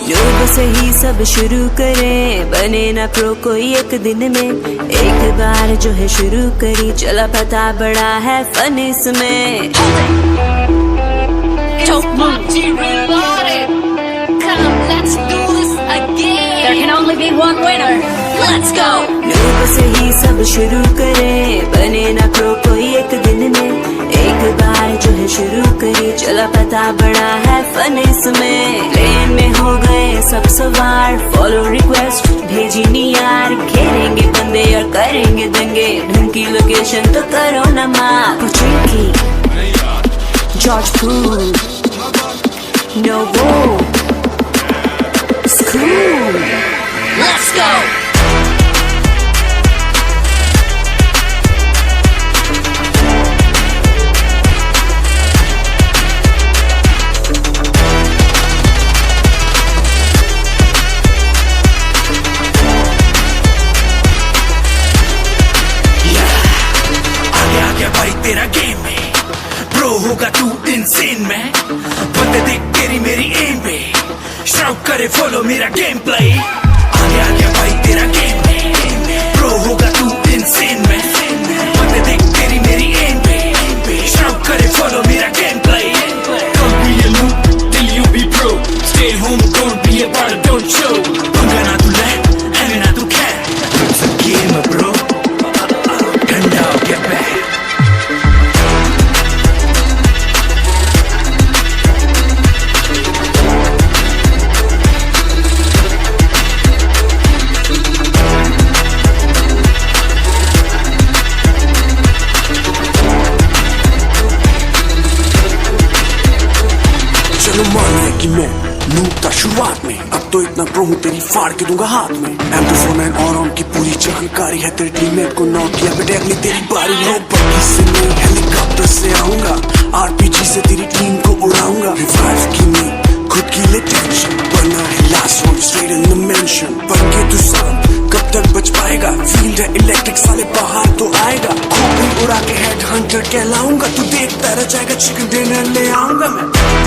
योग से ही सब शुरू करें, बने ना प्रो कोई एक दिन में। एक बार जो है शुरू करी, चला पता बड़ा है फन इसमें। There can only be one winner. Let's go. योग से ही सब शुरू करें, बने ना प्रो कोई एक दिन में। एक बार जो है शुरू करी, चला पता बड़ा है फन इसमें। प्लेन में हो गए सब सवार, फॉलो रिक्वेस्ट भेजी नी यार। घेरेंगे बंदे और करेंगे दंगे, ढंग की लोकेशन तो करो ना माँ। ट्रिकी जॉर्ज पूल नो वो स्कूल। Let's go. भाई तेरा गेम में प्रो होगा तू इंसेन में। बंदे देख तेरी मेरी एम पे, शाउट करे फॉलो मेरा गेम प्ले। आगे भाई तेरा गेम में प्रो होगा तू इंसेन में। बंदे देख तेरी मेरी एम पे, शाउट करे फॉलो मेरा game play. Don't be a noob till you be pro. Stay home, don't be a part, don't show. पंगा ना तू ले, हैंग ना तू खे, it's a game bro. ठंडा हो गया बैग। चलो मान लिया कि मैं नूब था शुरुआत में, अब तो इतना प्रो हूँ तेरी फाड़ के दूंगा हाथ में। M249 और ऑन की पूरी जानकारी है, तेरे टीममेट को नॉक किया बेटे अगली तेरी बारी। नो बग्गी से नहीं हेलीकॉप्टर से आऊंगा, RPG से तेरी टीम को उड़ाऊंगा। रिवाइव की नहीं खुद की ले टेंशन, बना है last one straight in the mention. बन के तू शांत कब तक बच पाएगा, फील्ड है इलेक्ट्रिक साले बाहर तो आएगा। खोपड़ी उड़ा के हेड हंटर कहलाऊंगा, तू देखता रह जाएगा चिकन डिनर ले आऊंगा मैं।